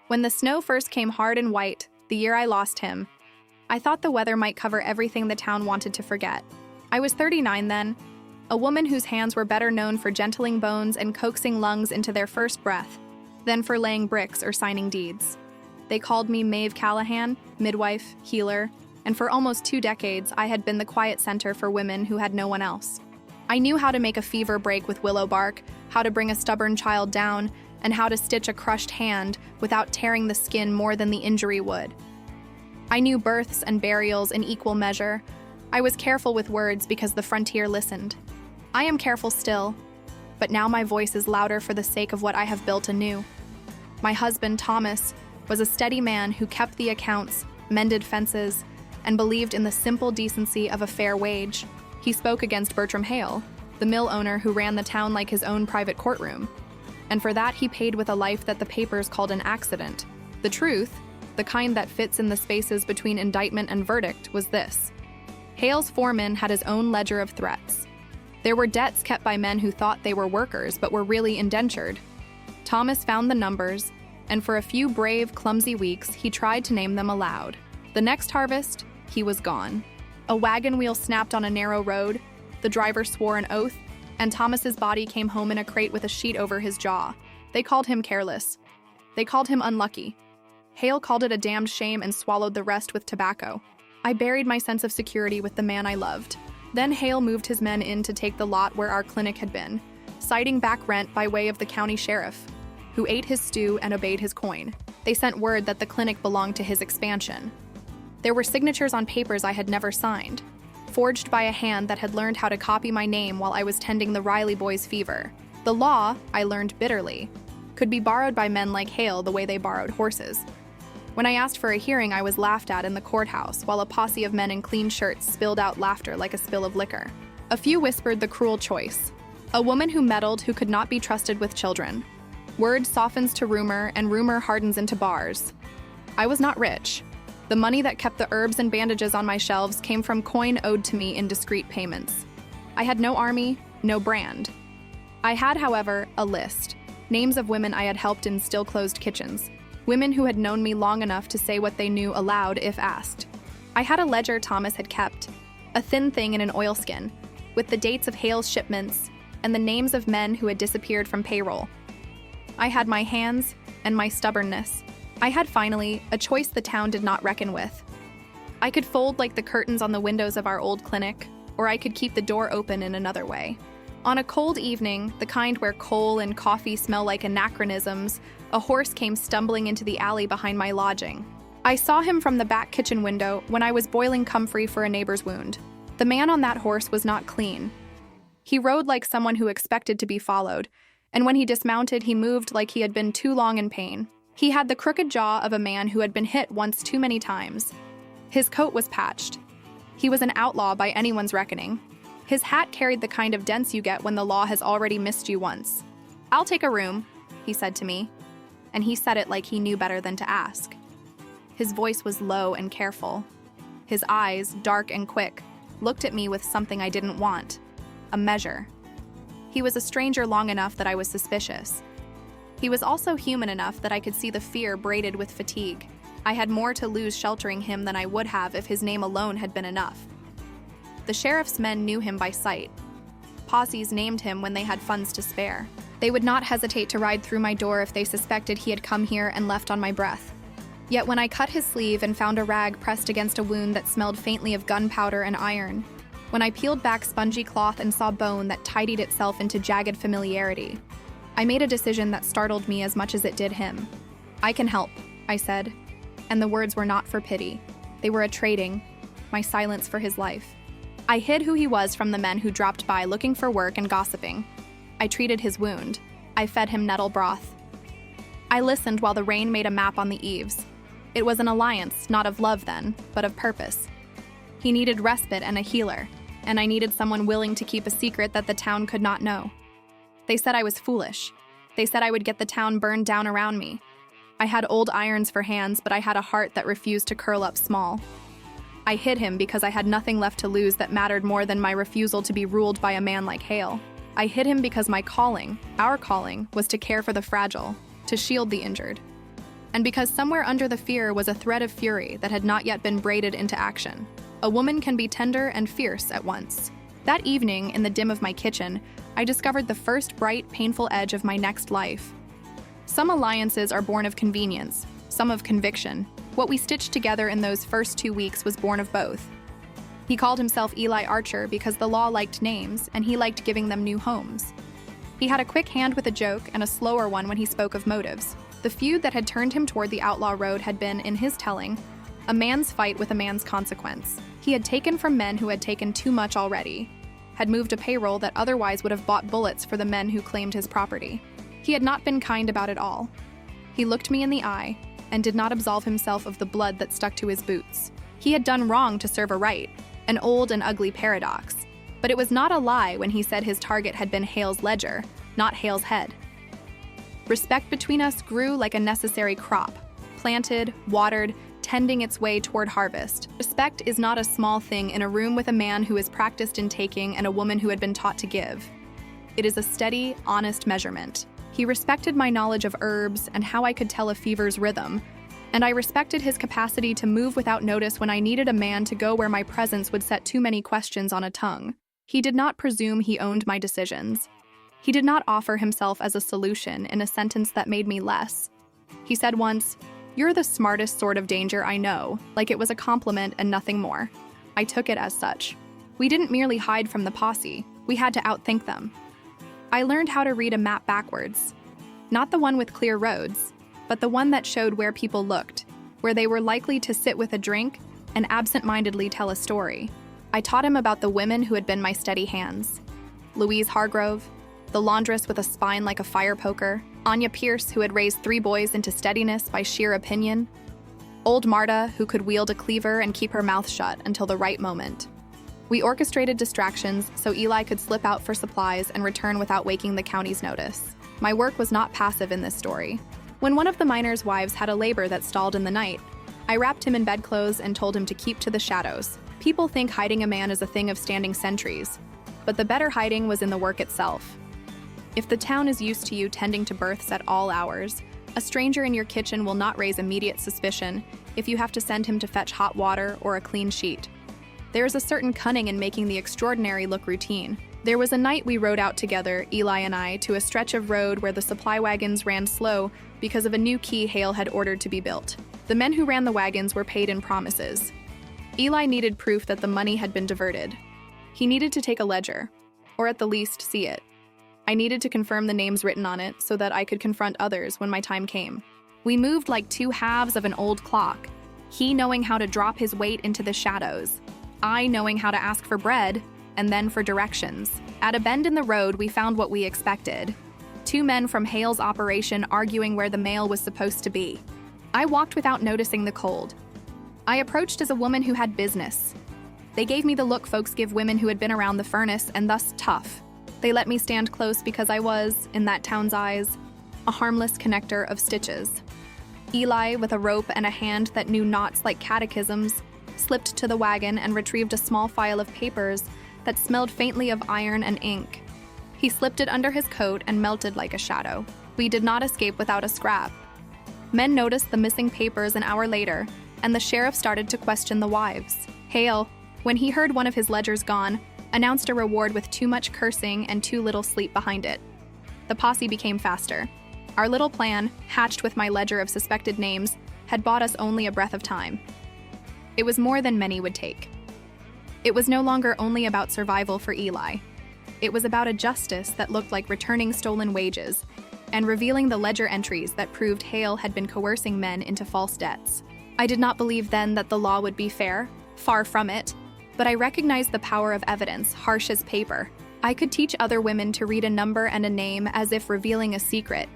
When the snow first came hard and white, the year I lost him, I thought the weather might cover everything the town wanted to forget. I was 39 then, a woman whose hands were better known for gentling bones and coaxing lungs into their first breath than for laying bricks or signing deeds. They called me Maeve Callahan, midwife, healer, and for almost 2 decades I had been the quiet center for women who had no one else. I knew how to make a fever break with willow bark, how to bring a stubborn child down, and how to stitch a crushed hand without tearing the skin more than the injury would. I knew births and burials in equal measure. I was careful with words because the frontier listened. I am careful still, but now my voice is louder for the sake of what I have built anew. My husband, Thomas, was a steady man who kept the accounts, mended fences, and believed in the simple decency of a fair wage. He spoke against Bertram Hale, the mill owner who ran the town like his own private courtroom. And for that he paid with a life that the papers called an accident. The truth, the kind that fits in the spaces between indictment and verdict, was this. Hale's foreman had his own ledger of threats. There were debts kept by men who thought they were workers but were really indentured. Thomas found the numbers, and for a few brave, clumsy weeks, he tried to name them aloud. The next harvest, he was gone. A wagon wheel snapped on a narrow road, the driver swore an oath, and Thomas's body came home in a crate with a sheet over his jaw. They called him careless. They called him unlucky. Hale called it a damned shame and swallowed the rest with tobacco. I buried my sense of security with the man I loved. Then Hale moved his men in to take the lot where our clinic had been, citing back rent by way of the county sheriff, who ate his stew and obeyed his coin. They sent word that the clinic belonged to his expansion. There were signatures on papers I had never signed, forged by a hand that had learned how to copy my name while I was tending the Riley boys' fever. The law, I learned bitterly, could be borrowed by men like Hale the way they borrowed horses. When I asked for a hearing, I was laughed at in the courthouse, while a posse of men in clean shirts spilled out laughter like a spill of liquor. A few whispered the cruel choice. A woman who meddled who could not be trusted with children. Word softens to rumor, and rumor hardens into bars. I was not rich. The money that kept the herbs and bandages on my shelves came from coin owed to me in discrete payments. I had no army, no brand. I had, however, a list. Names of women I had helped in still-closed kitchens. Women who had known me long enough to say what they knew aloud if asked. I had a ledger Thomas had kept, a thin thing in an oilskin, with the dates of Hale's shipments and the names of men who had disappeared from payroll. I had my hands and my stubbornness. I had, finally, a choice the town did not reckon with. I could fold like the curtains on the windows of our old clinic, or I could keep the door open in another way. On a cold evening, the kind where coal and coffee smell like anachronisms, a horse came stumbling into the alley behind my lodging. I saw him from the back kitchen window when I was boiling comfrey for a neighbor's wound. The man on that horse was not clean. He rode like someone who expected to be followed, and when he dismounted, he moved like he had been too long in pain. He had the crooked jaw of a man who had been hit once too many times. His coat was patched. He was an outlaw by anyone's reckoning. His hat carried the kind of dents you get when the law has already missed you once. "I'll take a room," he said to me, and he said it like he knew better than to ask. His voice was low and careful. His eyes, dark and quick, looked at me with something I didn't want, a measure. He was a stranger long enough that I was suspicious. He was also human enough that I could see the fear braided with fatigue. I had more to lose sheltering him than I would have if his name alone had been enough. The sheriff's men knew him by sight. Posses named him when they had funds to spare. They would not hesitate to ride through my door if they suspected he had come here and left on my breath. Yet when I cut his sleeve and found a rag pressed against a wound that smelled faintly of gunpowder and iron, when I peeled back spongy cloth and saw bone that tidied itself into jagged familiarity, I made a decision that startled me as much as it did him. "I can help," I said, and the words were not for pity. They were a trading, my silence for his life. I hid who he was from the men who dropped by looking for work and gossiping. I treated his wound. I fed him nettle broth. I listened while the rain made a map on the eaves. It was an alliance, not of love then, but of purpose. He needed respite and a healer, and I needed someone willing to keep a secret that the town could not know. They said I was foolish. They said I would get the town burned down around me. I had old irons for hands, but I had a heart that refused to curl up small. I hid him because I had nothing left to lose that mattered more than my refusal to be ruled by a man like Hale. I hid him because my calling, our calling, was to care for the fragile, to shield the injured. And because somewhere under the fear was a thread of fury that had not yet been braided into action. A woman can be tender and fierce at once. That evening, in the dim of my kitchen, I discovered the first bright, painful edge of my next life. Some alliances are born of convenience, some of conviction. What we stitched together in those first 2 weeks was born of both. He called himself Eli Archer because the law liked names, and he liked giving them new homes. He had a quick hand with a joke and a slower one when he spoke of motives. The feud that had turned him toward the outlaw road had been, in his telling, a man's fight with a man's consequence. He had taken from men who had taken too much already, had moved a payroll that otherwise would have bought bullets for the men who claimed his property. He had not been kind about it all. He looked me in the eye and did not absolve himself of the blood that stuck to his boots. He had done wrong to serve a right, an old and ugly paradox. But it was not a lie when he said his target had been Hale's ledger, not Hale's head. Respect between us grew like a necessary crop, planted, watered, tending its way toward harvest. Respect is not a small thing in a room with a man who is practiced in taking and a woman who had been taught to give. It is a steady, honest measurement. He respected my knowledge of herbs and how I could tell a fever's rhythm, and I respected his capacity to move without notice when I needed a man to go where my presence would set too many questions on a tongue. He did not presume he owned my decisions. He did not offer himself as a solution in a sentence that made me less. He said once, "You're the smartest sort of danger I know," like it was a compliment and nothing more. I took it as such. We didn't merely hide from the posse, we had to outthink them. I learned how to read a map backwards. Not the one with clear roads, but the one that showed where people looked, where they were likely to sit with a drink and absent-mindedly tell a story. I taught him about the women who had been my steady hands. Louise Hargrove, the laundress with a spine like a fire poker, Anya Pierce, who had raised 3 boys into steadiness by sheer opinion, old Marta, who could wield a cleaver and keep her mouth shut until the right moment. We orchestrated distractions so Eli could slip out for supplies and return without waking the county's notice. My work was not passive in this story. When one of the miners' wives had a labor that stalled in the night, I wrapped him in bedclothes and told him to keep to the shadows. People think hiding a man is a thing of standing sentries, but the better hiding was in the work itself. If the town is used to you tending to births at all hours, a stranger in your kitchen will not raise immediate suspicion if you have to send him to fetch hot water or a clean sheet. There is a certain cunning in making the extraordinary look routine. There was a night we rode out together, Eli and I, to a stretch of road where the supply wagons ran slow because of a new quay Hale had ordered to be built. The men who ran the wagons were paid in promises. Eli needed proof that the money had been diverted. He needed to take a ledger, or at the least see it. I needed to confirm the names written on it so that I could confront others when my time came. We moved like 2 halves of an old clock, he knowing how to drop his weight into the shadows, I knowing how to ask for bread and then for directions. At a bend in the road, we found what we expected. 2 men from Hale's operation arguing where the mail was supposed to be. I walked without noticing the cold. I approached as a woman who had business. They gave me the look folks give women who had been around the furnace and thus tough. They let me stand close because I was, in that town's eyes, a harmless connector of stitches. Eli, with a rope and a hand that knew knots like catechisms, slipped to the wagon and retrieved a small file of papers that smelled faintly of iron and ink. He slipped it under his coat and melted like a shadow. We did not escape without a scrap. Men noticed the missing papers an hour later, and the sheriff started to question the wives. Hale, when he heard one of his ledgers gone, announced a reward with too much cursing and too little sleep behind it. The posse became faster. Our little plan, hatched with my ledger of suspected names, had bought us only a breath of time. It was more than many would take. It was no longer only about survival for Eli. It was about a justice that looked like returning stolen wages and revealing the ledger entries that proved Hale had been coercing men into false debts. I did not believe then that the law would be fair, far from it, but I recognized the power of evidence, harsh as paper. I could teach other women to read a number and a name as if revealing a secret.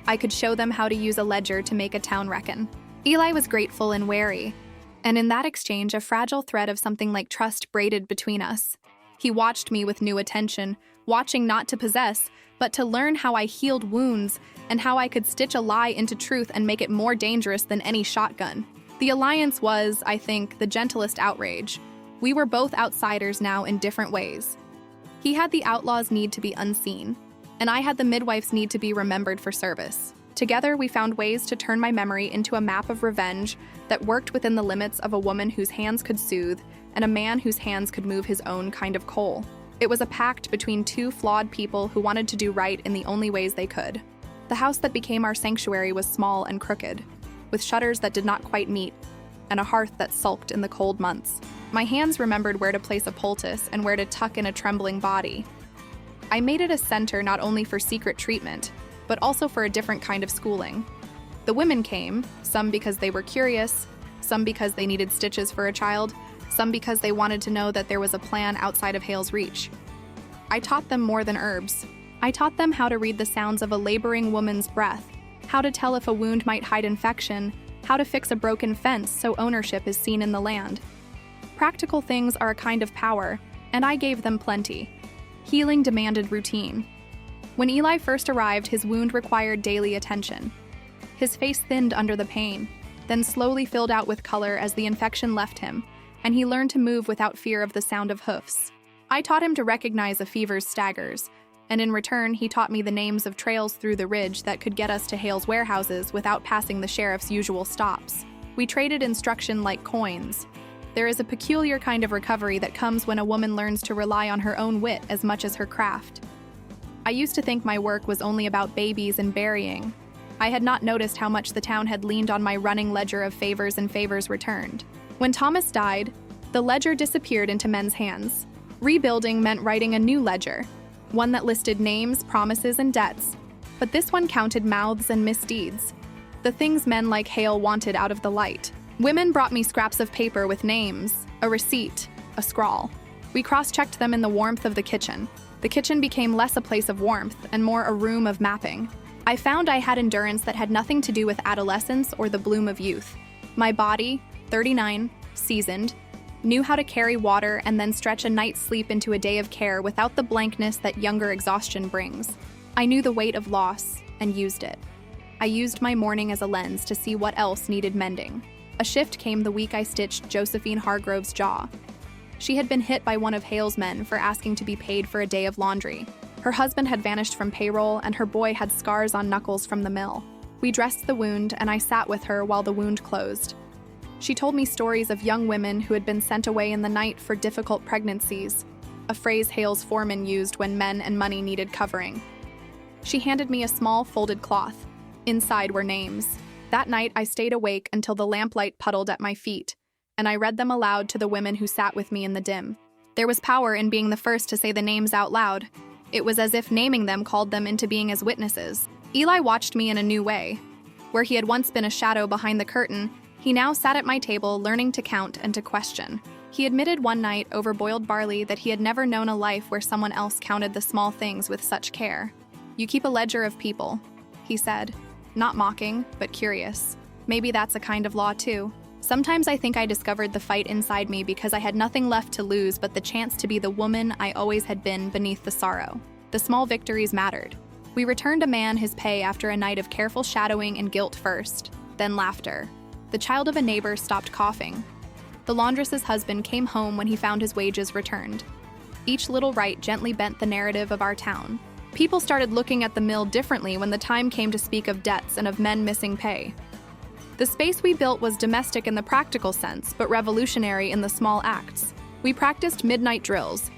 I could show them how to use a ledger to make a town reckon. Eli was grateful and wary, and in that exchange a fragile thread of something like trust braided between us. He watched me with new attention, watching not to possess, but to learn how I healed wounds and how I could stitch a lie into truth and make it more dangerous than any shotgun. The alliance was, I think, the gentlest outrage. We were both outsiders now in different ways. He had the outlaw's need to be unseen, and I had the midwife's need to be remembered for service. Together, we found ways to turn my memory into a map of revenge that worked within the limits of a woman whose hands could soothe and a man whose hands could move his own kind of coal. It was a pact between two flawed people who wanted to do right in the only ways they could. The house that became our sanctuary was small and crooked, with shutters that did not quite meet, and a hearth that sulked in the cold months. My hands remembered where to place a poultice and where to tuck in a trembling body. I made it a center not only for secret treatment, but also for a different kind of schooling. The women came, some because they were curious, some because they needed stitches for a child, some because they wanted to know that there was a plan outside of Hale's reach. I taught them more than herbs. I taught them how to read the sounds of a laboring woman's breath, how to tell if a wound might hide infection, how to fix a broken fence so ownership is seen in the land. Practical things are a kind of power, and I gave them plenty. Healing demanded routine. When Eli first arrived, his wound required daily attention. His face thinned under the pain, then slowly filled out with color as the infection left him, and he learned to move without fear of the sound of hoofs. I taught him to recognize a fever's staggers, and in return, he taught me the names of trails through the ridge that could get us to Hale's warehouses without passing the sheriff's usual stops. We traded instruction like coins. There is a peculiar kind of recovery that comes when a woman learns to rely on her own wit as much as her craft. I used to think my work was only about babies and burying. I had not noticed how much the town had leaned on my running ledger of favors and favors returned. When Thomas died, the ledger disappeared into men's hands. Rebuilding meant writing a new ledger, one that listed names, promises, and debts, but this one counted mouths and misdeeds, the things men like Hale wanted out of the light. Women brought me scraps of paper with names, a receipt, a scrawl. We cross-checked them in the warmth of the kitchen. The kitchen became less a place of warmth and more a room of mapping. I found I had endurance that had nothing to do with adolescence or the bloom of youth. My body, 39, seasoned, knew how to carry water and then stretch a night's sleep into a day of care without the blankness that younger exhaustion brings. I knew the weight of loss and used it. I used my mourning as a lens to see what else needed mending. A shift came the week I stitched Josephine Hargrove's jaw. She had been hit by one of Hale's men for asking to be paid for a day of laundry. Her husband had vanished from payroll, and her boy had scars on knuckles from the mill. We dressed the wound, and I sat with her while the wound closed. She told me stories of young women who had been sent away in the night for difficult pregnancies, a phrase Hale's foreman used when men and money needed covering. She handed me a small folded cloth. Inside were names. That night, I stayed awake until the lamplight puddled at my feet, and I read them aloud to the women who sat with me in the dim. There was power in being the first to say the names out loud. It was as if naming them called them into being as witnesses. Eli watched me in a new way. Where he had once been a shadow behind the curtain, he now sat at my table learning to count and to question. He admitted one night over boiled barley that he had never known a life where someone else counted the small things with such care. "You keep a ledger of people," he said, not mocking, but curious. Maybe that's a kind of law too. Sometimes I think I discovered the fight inside me because I had nothing left to lose but the chance to be the woman I always had been beneath the sorrow. The small victories mattered. We returned a man his pay after a night of careful shadowing and guilt first, then laughter. The child of a neighbor stopped coughing. The laundress's husband came home when he found his wages returned. Each little rite gently bent the narrative of our town. People started looking at the mill differently when the time came to speak of debts and of men missing pay. The space we built was domestic in the practical sense, but revolutionary in the small acts. We practiced midnight drills.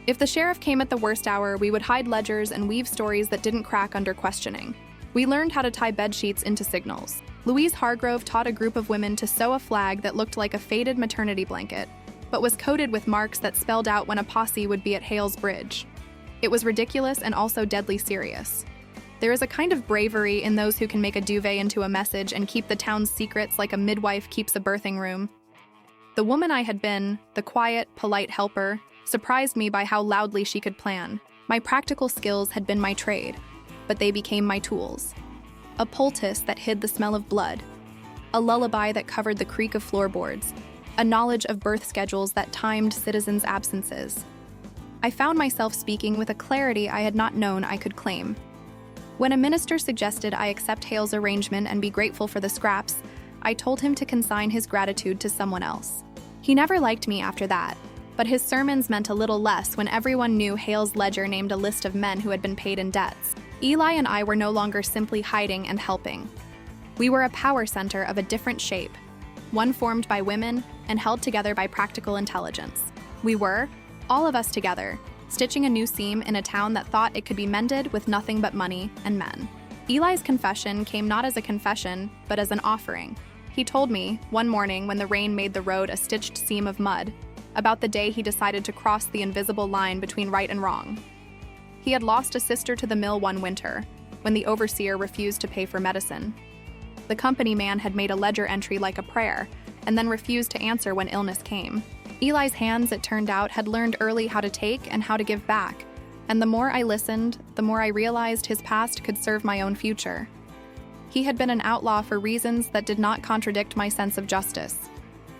If the sheriff came at the worst hour, we would hide ledgers and weave stories that didn't crack under questioning. We learned how to tie bedsheets into signals. Louise Hargrove taught a group of women to sew a flag that looked like a faded maternity blanket, but was coated with marks that spelled out when a posse would be at Hale's Bridge. It was ridiculous and also deadly serious. There is a kind of bravery in those who can make a duvet into a message and keep the town's secrets like a midwife keeps a birthing room. The woman I had been, the quiet, polite helper, surprised me by how loudly she could plan. My practical skills had been my trade, but they became my tools. A poultice that hid the smell of blood, a lullaby that covered the creak of floorboards, a knowledge of birth schedules that timed citizens' absences. I found myself speaking with a clarity I had not known I could claim. When a minister suggested I accept Hale's arrangement and be grateful for the scraps, I told him to consign his gratitude to someone else. He never liked me after that, but his sermons meant a little less when everyone knew Hale's ledger named a list of men who had been paid in debts. Eli and I were no longer simply hiding and helping. We were a power center of a different shape, one formed by women and held together by practical intelligence. We were, all of us together, stitching a new seam in a town that thought it could be mended with nothing but money and men. Eli's confession came not as a confession, but as an offering. He told me, one morning when the rain made the road a stitched seam of mud, about the day he decided to cross the invisible line between right and wrong. He had lost a sister to the mill one winter, when the overseer refused to pay for medicine. The company man had made a ledger entry like a prayer, and then refused to answer when illness came. Eli's hands, it turned out, had learned early how to take and how to give back, and the more I listened, the more I realized his past could serve my own future. He had been an outlaw for reasons that did not contradict my sense of justice.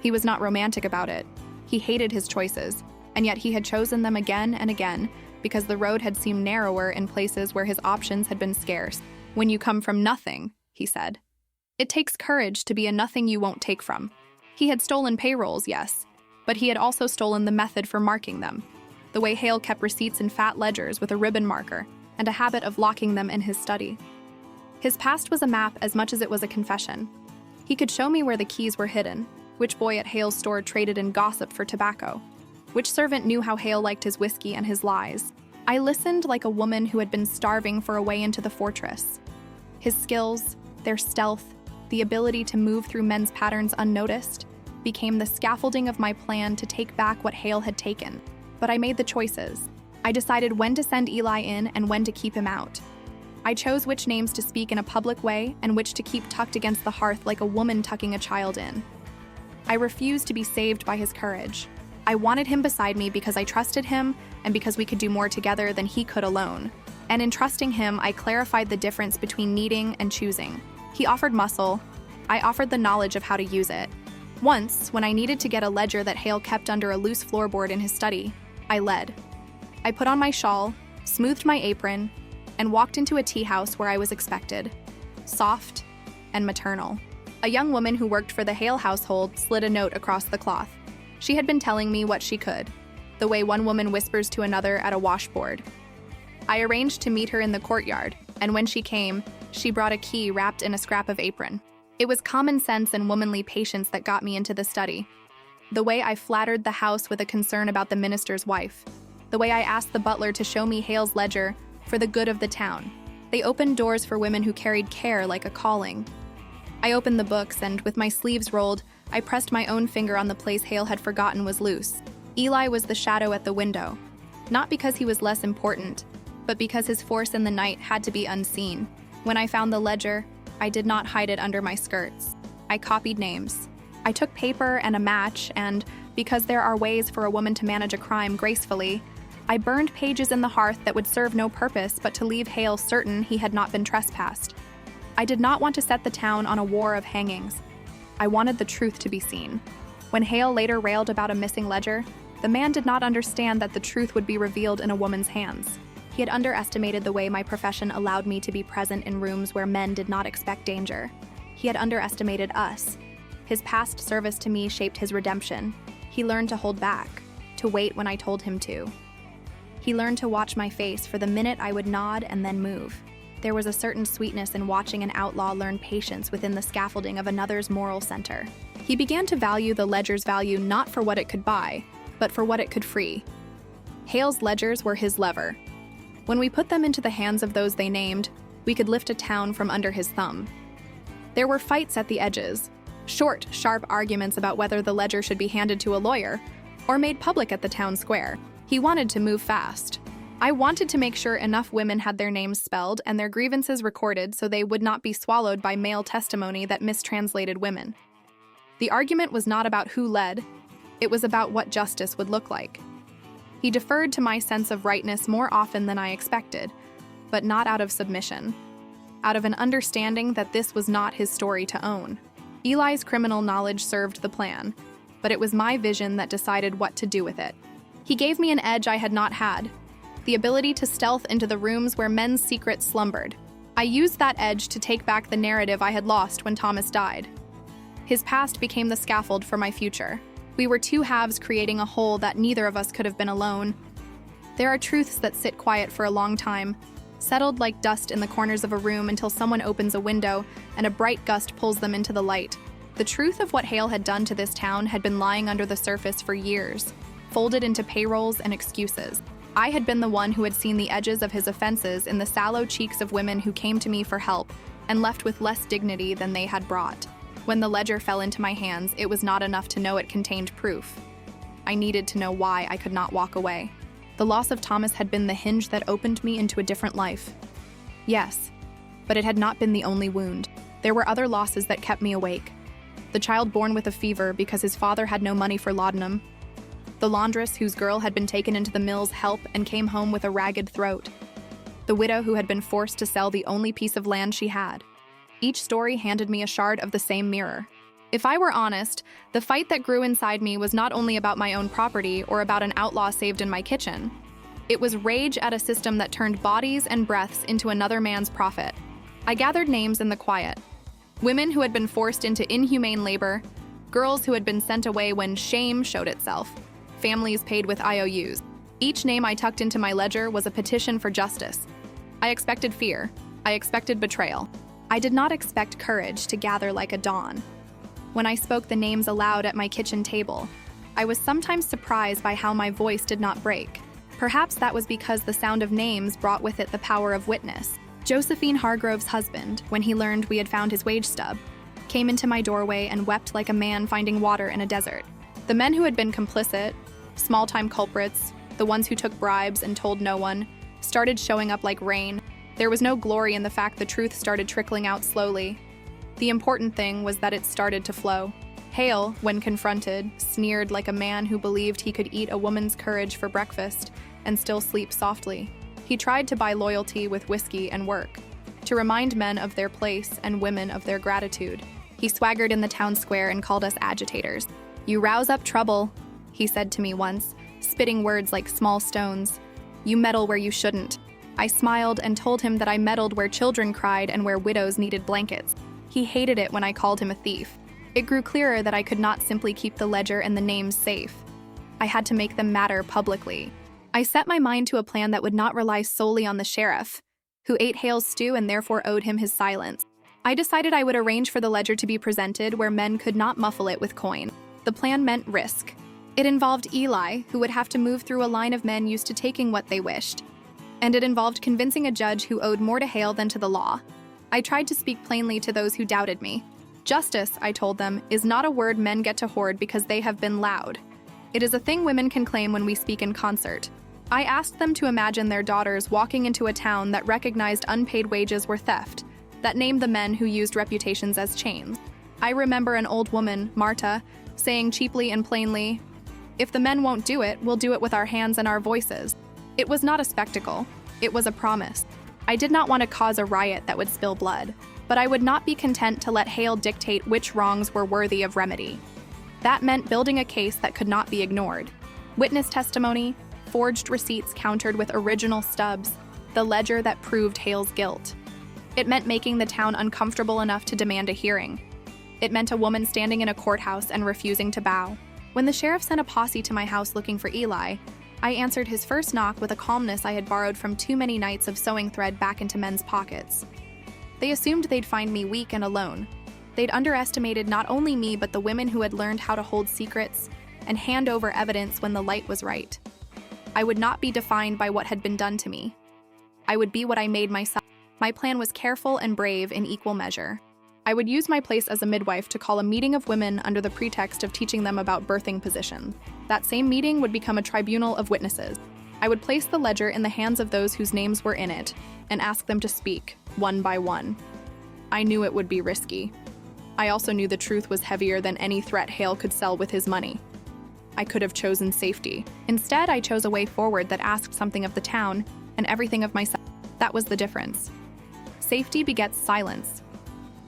He was not romantic about it. He hated his choices, and yet he had chosen them again and again because the road had seemed narrower in places where his options had been scarce. When you come from nothing, he said, it takes courage to be a nothing you won't take from. He had stolen payrolls, yes, but he had also stolen the method for marking them, the way Hale kept receipts in fat ledgers with a ribbon marker and a habit of locking them in his study. His past was a map as much as it was a confession. He could show me where the keys were hidden, which boy at Hale's store traded in gossip for tobacco, which servant knew how Hale liked his whiskey and his lies. I listened like a woman who had been starving for a way into the fortress. His skills, their stealth, the ability to move through men's patterns unnoticed, became the scaffolding of my plan to take back what Hale had taken. But I made the choices. I decided when to send Eli in and when to keep him out. I chose which names to speak in a public way and which to keep tucked against the hearth like a woman tucking a child in. I refused to be saved by his courage. I wanted him beside me because I trusted him and because we could do more together than he could alone. And in trusting him, I clarified the difference between needing and choosing. He offered muscle. I offered the knowledge of how to use it. Once, when I needed to get a ledger that Hale kept under a loose floorboard in his study, I led. I put on my shawl, smoothed my apron, and walked into a tea house where I was expected, soft and maternal. A young woman who worked for the Hale household slid a note across the cloth. She had been telling me what she could, the way one woman whispers to another at a washboard. I arranged to meet her in the courtyard, and when she came, she brought a key wrapped in a scrap of apron. It was common sense and womanly patience that got me into the study. The way I flattered the house with a concern about the minister's wife. The way I asked the butler to show me Hale's ledger for the good of the town. They opened doors for women who carried care like a calling. I opened the books and, with my sleeves rolled, I pressed my own finger on the place Hale had forgotten was loose. Eli was the shadow at the window. Not because he was less important, but because his force in the night had to be unseen. When I found the ledger, I did not hide it under my skirts. I copied names. I took paper and a match, and, because there are ways for a woman to manage a crime gracefully, I burned pages in the hearth that would serve no purpose but to leave Hale certain he had not been trespassed. I did not want to set the town on a war of hangings. I wanted the truth to be seen. When Hale later railed about a missing ledger, the man did not understand that the truth would be revealed in a woman's hands. He had underestimated the way my profession allowed me to be present in rooms where men did not expect danger. He had underestimated us. His past service to me shaped his redemption. He learned to hold back, to wait when I told him to. He learned to watch my face for the minute I would nod and then move. There was a certain sweetness in watching an outlaw learn patience within the scaffolding of another's moral center. He began to value the ledger's value not for what it could buy, but for what it could free. Hale's ledgers were his lever. When we put them into the hands of those they named, we could lift a town from under his thumb. There were fights at the edges, short, sharp arguments about whether the ledger should be handed to a lawyer or made public at the town square. He wanted to move fast. I wanted to make sure enough women had their names spelled and their grievances recorded so they would not be swallowed by male testimony that mistranslated women. The argument was not about who led, it was about what justice would look like. He deferred to my sense of rightness more often than I expected, but not out of submission, out of an understanding that this was not his story to own. Eli's criminal knowledge served the plan, but it was my vision that decided what to do with it. He gave me an edge I had not had, the ability to stealth into the rooms where men's secrets slumbered. I used that edge to take back the narrative I had lost when Thomas died. His past became the scaffold for my future. We were two halves creating a whole that neither of us could have been alone. There are truths that sit quiet for a long time, settled like dust in the corners of a room until someone opens a window and a bright gust pulls them into the light. The truth of what Hale had done to this town had been lying under the surface for years, folded into payrolls and excuses. I had been the one who had seen the edges of his offenses in the sallow cheeks of women who came to me for help and left with less dignity than they had brought. When the ledger fell into my hands, it was not enough to know it contained proof. I needed to know why I could not walk away. The loss of Thomas had been the hinge that opened me into a different life. Yes, but it had not been the only wound. There were other losses that kept me awake. The child born with a fever because his father had no money for laudanum. The laundress whose girl had been taken into the mill's help and came home with a ragged throat. The widow who had been forced to sell the only piece of land she had. Each story handed me a shard of the same mirror. If I were honest, the fight that grew inside me was not only about my own property or about an outlaw saved in my kitchen. It was rage at a system that turned bodies and breaths into another man's profit. I gathered names in the quiet. Women who had been forced into inhumane labor, girls who had been sent away when shame showed itself, families paid with IOUs. Each name I tucked into my ledger was a petition for justice. I expected fear. I expected betrayal. I did not expect courage to gather like a dawn. When I spoke the names aloud at my kitchen table, I was sometimes surprised by how my voice did not break. Perhaps that was because the sound of names brought with it the power of witness. Josephine Hargrove's husband, when he learned we had found his wage stub, came into my doorway and wept like a man finding water in a desert. The men who had been complicit, small-time culprits, the ones who took bribes and told no one, started showing up like rain. There was no glory in the fact the truth started trickling out slowly. The important thing was that it started to flow. Hale, when confronted, sneered like a man who believed he could eat a woman's courage for breakfast and still sleep softly. He tried to buy loyalty with whiskey and work, to remind men of their place and women of their gratitude. He swaggered in the town square and called us agitators. "You rouse up trouble," he said to me once, spitting words like small stones. "You meddle where you shouldn't." I smiled and told him that I meddled where children cried and where widows needed blankets. He hated it when I called him a thief. It grew clearer that I could not simply keep the ledger and the names safe. I had to make them matter publicly. I set my mind to a plan that would not rely solely on the sheriff, who ate Hale's stew and therefore owed him his silence. I decided I would arrange for the ledger to be presented where men could not muffle it with coin. The plan meant risk. It involved Eli, who would have to move through a line of men used to taking what they wished. And it involved convincing a judge who owed more to Hale than to the law. I tried to speak plainly to those who doubted me. Justice, I told them, is not a word men get to hoard because they have been loud. It is a thing women can claim when we speak in concert. I asked them to imagine their daughters walking into a town that recognized unpaid wages were theft, that named the men who used reputations as chains. I remember an old woman, Marta, saying cheaply and plainly, "If the men won't do it, we'll do it with our hands and our voices." It was not a spectacle. It was a promise. I did not want to cause a riot that would spill blood, but I would not be content to let Hale dictate which wrongs were worthy of remedy. That meant building a case that could not be ignored. Witness testimony, forged receipts countered with original stubs, the ledger that proved Hale's guilt. It meant making the town uncomfortable enough to demand a hearing. It meant a woman standing in a courthouse and refusing to bow. When the sheriff sent a posse to my house looking for Eli, I answered his first knock with a calmness I had borrowed from too many nights of sewing thread back into men's pockets. They assumed they'd find me weak and alone. They'd underestimated not only me but the women who had learned how to hold secrets and hand over evidence when the light was right. I would not be defined by what had been done to me. I would be what I made myself. My plan was careful and brave in equal measure. I would use my place as a midwife to call a meeting of women under the pretext of teaching them about birthing positions. That same meeting would become a tribunal of witnesses. I would place the ledger in the hands of those whose names were in it and ask them to speak, one by one. I knew it would be risky. I also knew the truth was heavier than any threat Hale could sell with his money. I could have chosen safety. Instead, I chose a way forward that asked something of the town and everything of myself. That was the difference. Safety begets silence.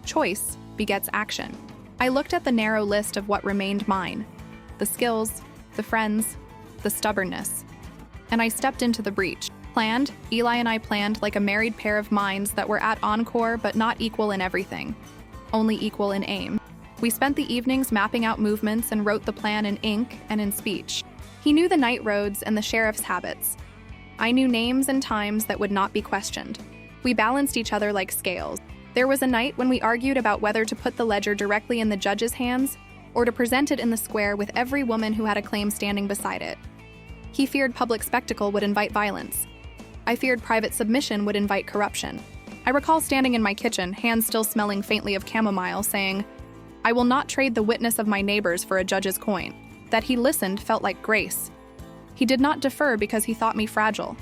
Choice begets action. I looked at the narrow list of what remained mine, the skills, the friends, the stubbornness, and I stepped into the breach. Eli and I planned like a married pair of minds that were at encore but not equal in everything, only equal in aim. We spent the evenings mapping out movements and wrote the plan in ink and in speech. He knew the night roads and the sheriff's habits. I knew names and times that would not be questioned. We balanced each other like scales. There was a night when we argued about whether to put the ledger directly in the judge's hands or to present it in the square with every woman who had a claim standing beside it. He feared public spectacle would invite violence. I feared private submission would invite corruption. I recall standing in my kitchen, hands still smelling faintly of chamomile, saying, "I will not trade the witness of my neighbors for a judge's coin." That he listened felt like grace. He did not defer because he thought me fragile.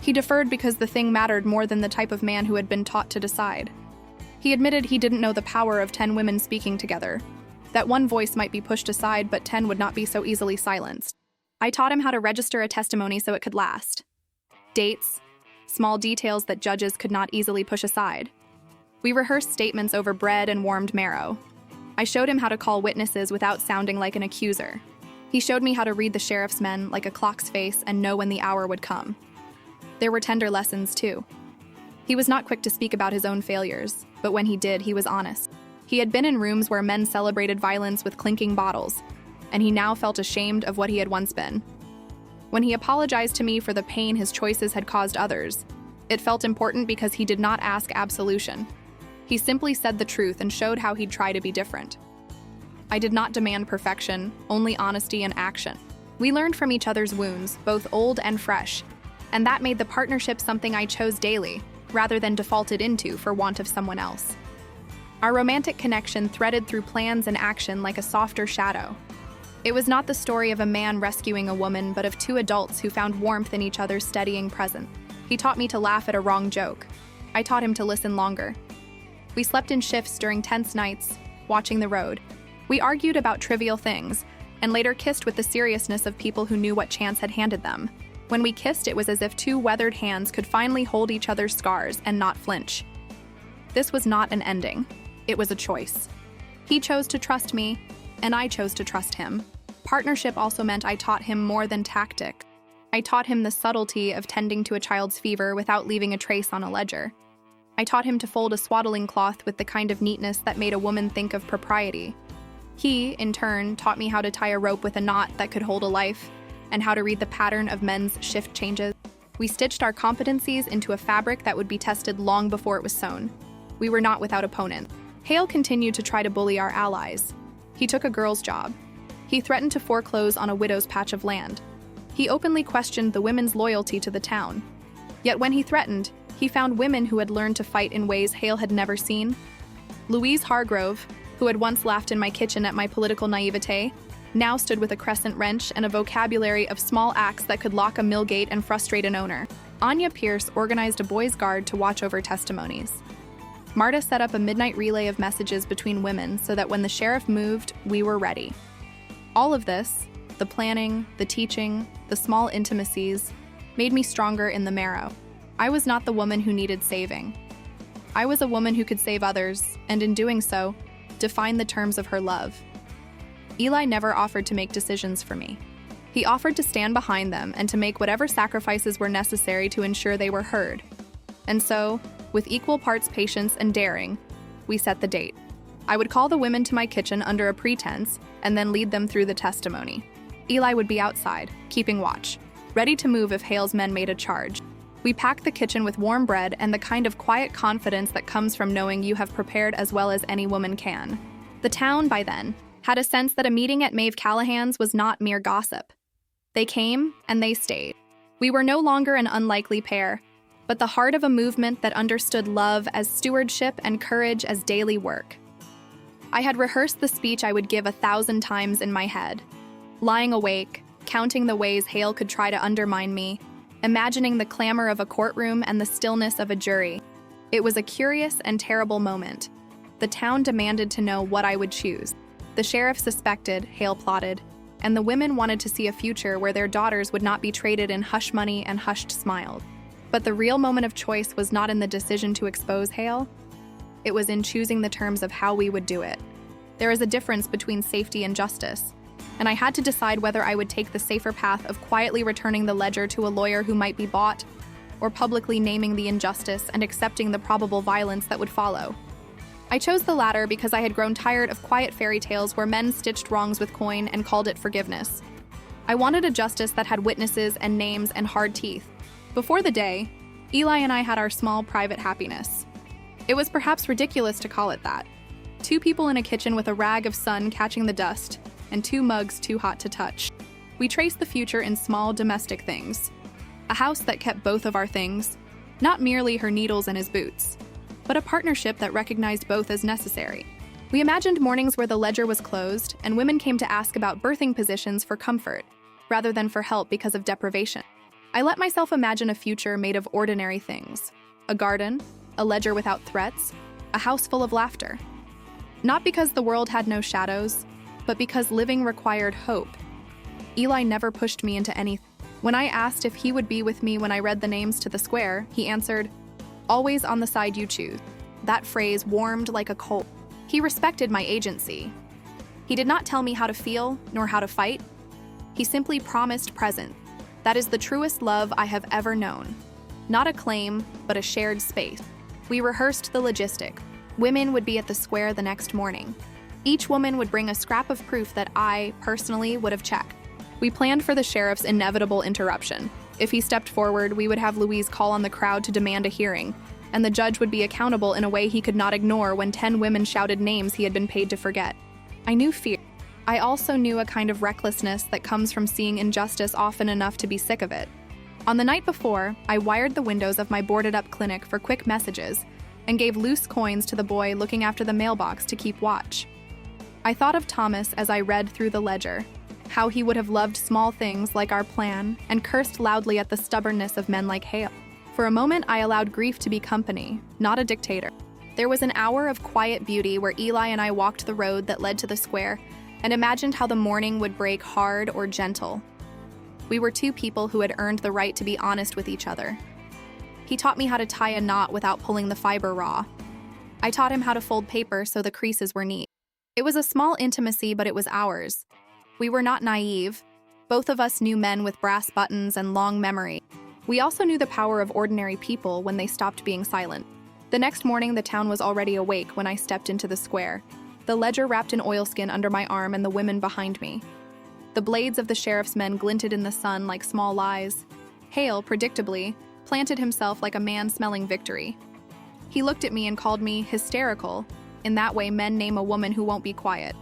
He deferred because the thing mattered more than the type of man who had been taught to decide. He admitted he didn't know the power of 10 women speaking together, that one voice might be pushed aside, but 10 would not be so easily silenced. I taught him how to register a testimony so it could last. Dates, small details that judges could not easily push aside. We rehearsed statements over bread and warmed marrow. I showed him how to call witnesses without sounding like an accuser. He showed me how to read the sheriff's men like a clock's face and know when the hour would come. There were tender lessons, too. He was not quick to speak about his own failures, but when he did, he was honest. He had been in rooms where men celebrated violence with clinking bottles, and he now felt ashamed of what he had once been. When he apologized to me for the pain his choices had caused others, it felt important because he did not ask absolution. He simply said the truth and showed how he'd try to be different. I did not demand perfection, only honesty and action. We learned from each other's wounds, both old and fresh, and that made the partnership something I chose daily, rather than defaulted into for want of someone else. Our romantic connection threaded through plans and action like a softer shadow. It was not the story of a man rescuing a woman, but of two adults who found warmth in each other's steadying presence. He taught me to laugh at a wrong joke. I taught him to listen longer. We slept in shifts during tense nights, watching the road. We argued about trivial things, and later kissed with the seriousness of people who knew what chance had handed them. When we kissed, it was as if two weathered hands could finally hold each other's scars and not flinch. This was not an ending. It was a choice. He chose to trust me, and I chose to trust him. Partnership also meant I taught him more than tactic. I taught him the subtlety of tending to a child's fever without leaving a trace on a ledger. I taught him to fold a swaddling cloth with the kind of neatness that made a woman think of propriety. He, in turn, taught me how to tie a rope with a knot that could hold a life, and how to read the pattern of men's shift changes. We stitched our competencies into a fabric that would be tested long before it was sewn. We were not without opponents. Hale continued to try to bully our allies. He took a girl's job. He threatened to foreclose on a widow's patch of land. He openly questioned the women's loyalty to the town. Yet when he threatened, he found women who had learned to fight in ways Hale had never seen. Louise Hargrove, who had once laughed in my kitchen at my political naivete, now stood with a crescent wrench and a vocabulary of small acts that could lock a mill gate and frustrate an owner. Anya Pierce organized a boys' guard to watch over testimonies. Marta set up a midnight relay of messages between women so that when the sheriff moved, we were ready. All of this, the planning, the teaching, the small intimacies, made me stronger in the marrow. I was not the woman who needed saving. I was a woman who could save others, and in doing so, define the terms of her love. Eli never offered to make decisions for me. He offered to stand behind them and to make whatever sacrifices were necessary to ensure they were heard. And so, with equal parts patience and daring, we set the date. I would call the women to my kitchen under a pretense and then lead them through the testimony. Eli would be outside, keeping watch, ready to move if Hale's men made a charge. We packed the kitchen with warm bread and the kind of quiet confidence that comes from knowing you have prepared as well as any woman can. The town, by then, had a sense that a meeting at Maeve Callahan's was not mere gossip. They came, and they stayed. We were no longer an unlikely pair, but the heart of a movement that understood love as stewardship and courage as daily work. I had rehearsed the speech I would give 1,000 times in my head, lying awake, counting the ways Hale could try to undermine me, imagining the clamor of a courtroom and the stillness of a jury. It was a curious and terrible moment. The town demanded to know what I would choose. The sheriff suspected, Hale plotted, and the women wanted to see a future where their daughters would not be traded in hush money and hushed smiles. But the real moment of choice was not in the decision to expose Hale. It was in choosing the terms of how we would do it. There is a difference between safety and justice, and I had to decide whether I would take the safer path of quietly returning the ledger to a lawyer who might be bought, or publicly naming the injustice and accepting the probable violence that would follow. I chose the latter because I had grown tired of quiet fairy tales where men stitched wrongs with coin and called it forgiveness. I wanted a justice that had witnesses and names and hard teeth, Before the day, Eli and I had our small private happiness. It was perhaps ridiculous to call it that. Two people in a kitchen with a rag of sun catching the dust, and two mugs too hot to touch. We traced the future in small domestic things. A house that kept both of our things, not merely her needles and his boots, but a partnership that recognized both as necessary. We imagined mornings where the ledger was closed and women came to ask about birthing positions for comfort, rather than for help because of deprivation. I let myself imagine a future made of ordinary things. A garden, a ledger without threats, a house full of laughter. Not because the world had no shadows, but because living required hope. Eli never pushed me into anything. When I asked if he would be with me when I read the names to the square, he answered, "Always on the side you choose." That phrase warmed like a coal. He respected my agency. He did not tell me how to feel, nor how to fight. He simply promised presence. That is the truest love I have ever known. Not a claim, but a shared space. We rehearsed the logistic. Women would be at the square the next morning. Each woman would bring a scrap of proof that I, personally, would have checked. We planned for the sheriff's inevitable interruption. If he stepped forward, we would have Louise call on the crowd to demand a hearing, and the judge would be accountable in a way he could not ignore when 10 women shouted names he had been paid to forget. I knew fear. I also knew a kind of recklessness that comes from seeing injustice often enough to be sick of it. On the night before, I wired the windows of my boarded-up clinic for quick messages and gave loose coins to the boy looking after the mailbox to keep watch. I thought of Thomas as I read through the ledger, how he would have loved small things like our plan and cursed loudly at the stubbornness of men like Hale. For a moment, I allowed grief to be company, not a dictator. There was an hour of quiet beauty where Eli and I walked the road that led to the square and imagined how the morning would break hard or gentle. We were two people who had earned the right to be honest with each other. He taught me how to tie a knot without pulling the fiber raw. I taught him how to fold paper so the creases were neat. It was a small intimacy, but it was ours. We were not naive. Both of us knew men with brass buttons and long memory. We also knew the power of ordinary people when they stopped being silent. The next morning, the town was already awake when I stepped into the square, the ledger wrapped in oilskin under my arm and the women behind me. The blades of the sheriff's men glinted in the sun like small lies. Hale, predictably, planted himself like a man smelling victory. He looked at me and called me hysterical. In that way, men name a woman who won't be quiet.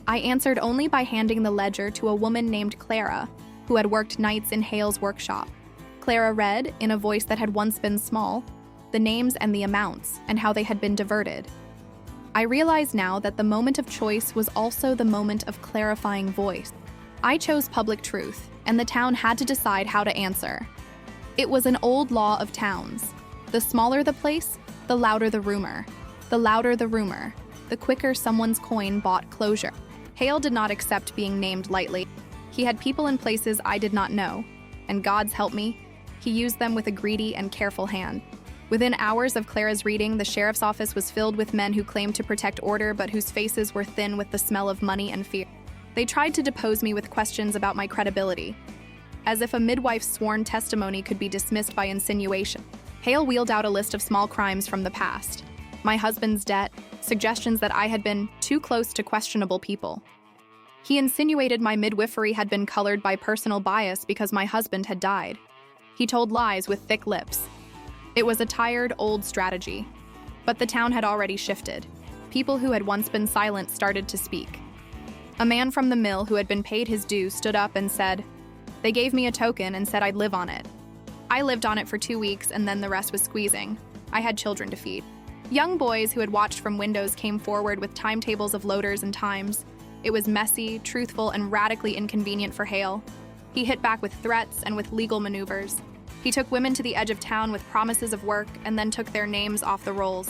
I answered only by handing the ledger to a woman named Clara, who had worked nights in Hale's workshop. Clara read, in a voice that had once been small, the names and the amounts, and how they had been diverted. I realize now that the moment of choice was also the moment of clarifying voice. I chose public truth, and the town had to decide how to answer. It was an old law of towns. The smaller the place, the louder the rumor. The louder the rumor, the quicker someone's coin bought closure. Hale did not accept being named lightly. He had people in places I did not know, and God's help me, he used them with a greedy and careful hand. Within hours of Clara's reading, the sheriff's office was filled with men who claimed to protect order but whose faces were thin with the smell of money and fear. They tried to depose me with questions about my credibility, as if a midwife's sworn testimony could be dismissed by insinuation. Hale wheeled out a list of small crimes from the past. My husband's debt, suggestions that I had been too close to questionable people. He insinuated my midwifery had been colored by personal bias because my husband had died. He told lies with thick lips. It was a tired, old strategy. But the town had already shifted. People who had once been silent started to speak. A man from the mill who had been paid his due stood up and said, "They gave me a token and said I'd live on it." I lived on it for 2 weeks and then the rest was squeezing. I had children to feed. Young boys who had watched from windows came forward with timetables of loaders and times. It was messy, truthful, and radically inconvenient for Hale. He hit back with threats and with legal maneuvers. He took women to the edge of town with promises of work and then took their names off the rolls.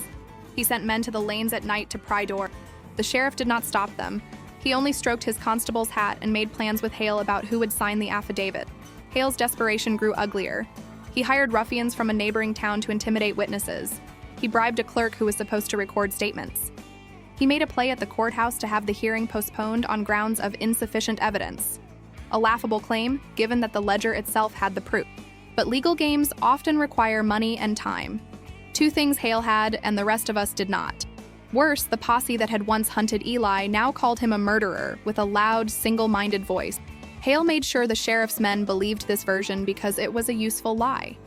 He sent men to the lanes at night to pry door. The sheriff did not stop them. He only stroked his constable's hat and made plans with Hale about who would sign the affidavit. Hale's desperation grew uglier. He hired ruffians from a neighboring town to intimidate witnesses. He bribed a clerk who was supposed to record statements. He made a play at the courthouse to have the hearing postponed on grounds of insufficient evidence. A laughable claim, given that the ledger itself had the proof. But legal games often require money and time. 2 things Hale had, and the rest of us did not. Worse, the posse that had once hunted Eli now called him a murderer with a loud, single-minded voice. Hale made sure the sheriff's men believed this version because it was a useful lie.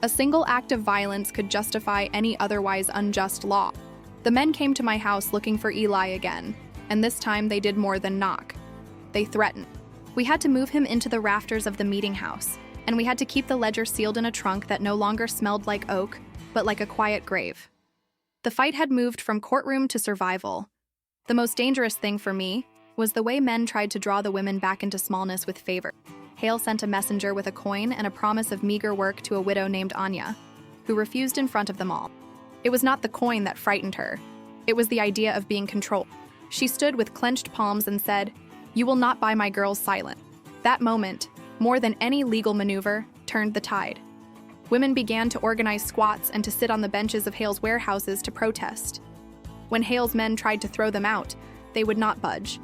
A single act of violence could justify any otherwise unjust law. The men came to my house looking for Eli again, and this time they did more than knock. They threatened. We had to move him into the rafters of the meeting house, and we had to keep the ledger sealed in a trunk that no longer smelled like oak, but like a quiet grave. The fight had moved from courtroom to survival. The most dangerous thing for me was the way men tried to draw the women back into smallness with favor. Hale sent a messenger with a coin and a promise of meager work to a widow named Anya, who refused in front of them all. It was not the coin that frightened her. It was the idea of being controlled. She stood with clenched palms and said, "You will not buy my girl's silence." That moment, more than any legal maneuver, turned the tide. Women began to organize squats and to sit on the benches of Hale's warehouses to protest. When Hale's men tried to throw them out, they would not budge.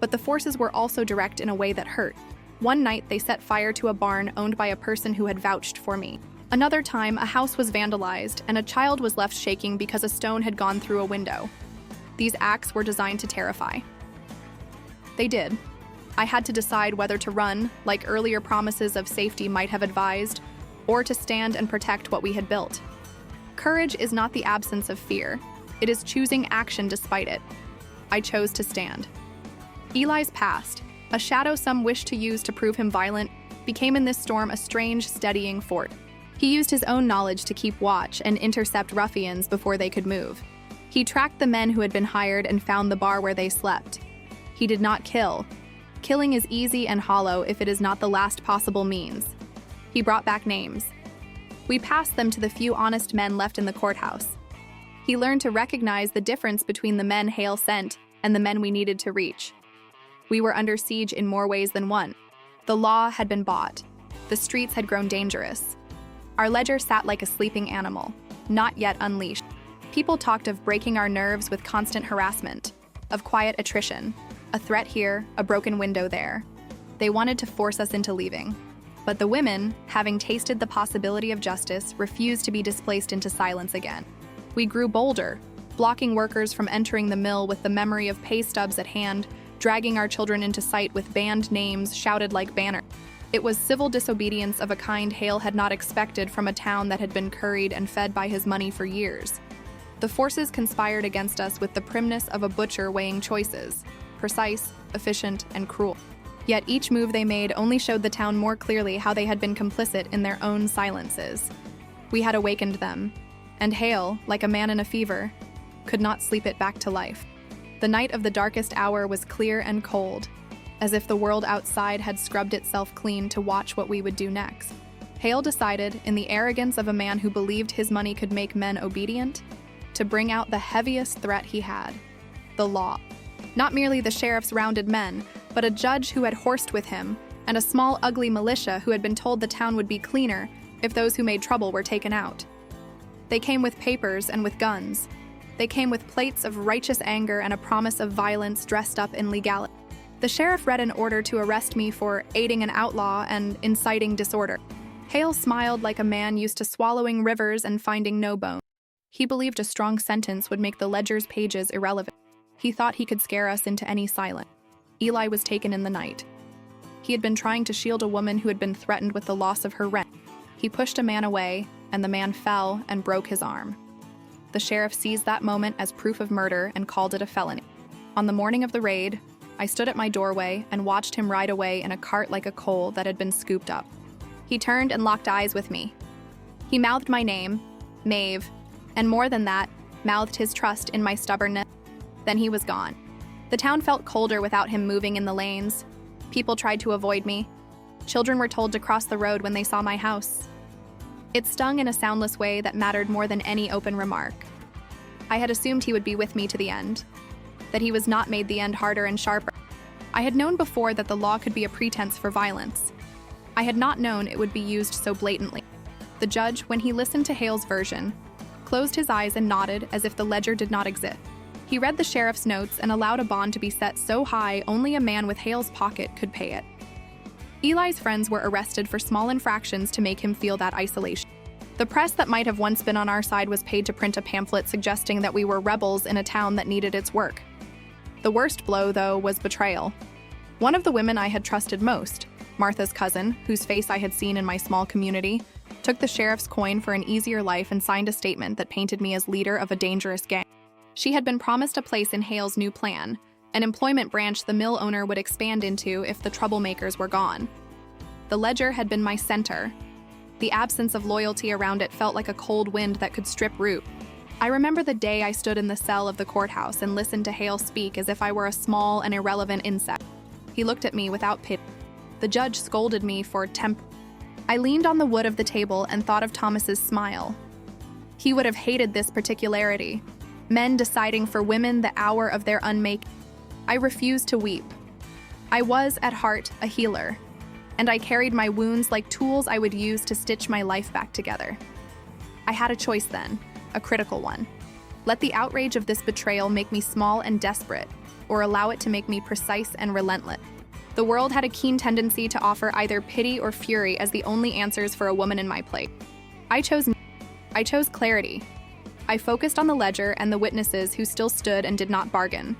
But the forces were also direct in a way that hurt. One night, they set fire to a barn owned by a person who had vouched for me. Another time, a house was vandalized and a child was left shaking because a stone had gone through a window. These acts were designed to terrify. They did. I had to decide whether to run, like earlier promises of safety might have advised, or to stand and protect what we had built. Courage is not the absence of fear. It is choosing action despite it. I chose to stand. Eli's past, a shadow some wished to use to prove him violent, became in this storm a strange, steadying fort. He used his own knowledge to keep watch and intercept ruffians before they could move. He tracked the men who had been hired and found the bar where they slept. He did not kill. Killing is easy and hollow if it is not the last possible means. He brought back names. We passed them to the few honest men left in the courthouse. He learned to recognize the difference between the men Hale sent and the men we needed to reach. We were under siege in more ways than one. The law had been bought. The streets had grown dangerous. Our ledger sat like a sleeping animal, not yet unleashed. People talked of breaking our nerves with constant harassment, of quiet attrition, a threat here, a broken window there. They wanted to force us into leaving. But the women, having tasted the possibility of justice, refused to be displaced into silence again. We grew bolder, blocking workers from entering the mill with the memory of pay stubs at hand, dragging our children into sight with banned names shouted like banners. It was civil disobedience of a kind Hale had not expected from a town that had been curried and fed by his money for years. The forces conspired against us with the primness of a butcher weighing choices, precise, efficient, and cruel. Yet each move they made only showed the town more clearly how they had been complicit in their own silences. We had awakened them, and Hale, like a man in a fever, could not sleep it back to life. The night of the darkest hour was clear and cold, as if the world outside had scrubbed itself clean to watch what we would do next. Hale decided, in the arrogance of a man who believed his money could make men obedient, to bring out the heaviest threat he had, the law. Not merely the sheriff's rounded men, but a judge who had horsed with him, and a small ugly militia who had been told the town would be cleaner if those who made trouble were taken out. They came with papers and with guns. They came with plates of righteous anger and a promise of violence dressed up in legality. The sheriff read an order to arrest me for aiding an outlaw and inciting disorder. Hale smiled like a man used to swallowing rivers and finding no bone. He believed a strong sentence would make the ledger's pages irrelevant. He thought he could scare us into any silence. Eli was taken in the night. He had been trying to shield a woman who had been threatened with the loss of her rent. He pushed a man away, and the man fell and broke his arm. The sheriff seized that moment as proof of murder and called it a felony. On the morning of the raid, I stood at my doorway and watched him ride away in a cart like a coal that had been scooped up. He turned and locked eyes with me. He mouthed my name, Maeve, and more than that, mouthed his trust in my stubbornness. Then he was gone. The town felt colder without him moving in the lanes. People tried to avoid me. Children were told to cross the road when they saw my house. It stung in a soundless way that mattered more than any open remark. I had assumed he would be with me to the end, that he was not made the end harder and sharper. I had known before that the law could be a pretense for violence. I had not known it would be used so blatantly. The judge, when he listened to Hale's version, closed his eyes and nodded as if the ledger did not exist. He read the sheriff's notes and allowed a bond to be set so high only a man with Hale's pocket could pay it. Eli's friends were arrested for small infractions to make him feel that isolation. The press that might have once been on our side was paid to print a pamphlet suggesting that we were rebels in a town that needed its work. The worst blow, though, was betrayal. One of the women I had trusted most, Martha's cousin, whose face I had seen in my small community, took the sheriff's coin for an easier life, and signed a statement that painted me as leader of a dangerous gang. She had been promised a place in Hale's new plan, an employment branch the mill owner would expand into if the troublemakers were gone. The ledger had been my center. The absence of loyalty around it felt like a cold wind that could strip root. I remember the day I stood in the cell of the courthouse and listened to Hale speak as if I were a small and irrelevant insect. He looked at me without pity. The judge scolded me for temper. I leaned on the wood of the table and thought of Thomas's smile. He would have hated this particularity. Men deciding for women the hour of their unmaking. I refused to weep. I was, at heart, a healer, and I carried my wounds like tools I would use to stitch my life back together. I had a choice then, a critical one. Let the outrage of this betrayal make me small and desperate, or allow it to make me precise and relentless. The world had a keen tendency to offer either pity or fury as the only answers for a woman in my place. I chose clarity. I focused on the ledger and the witnesses who still stood and did not bargain.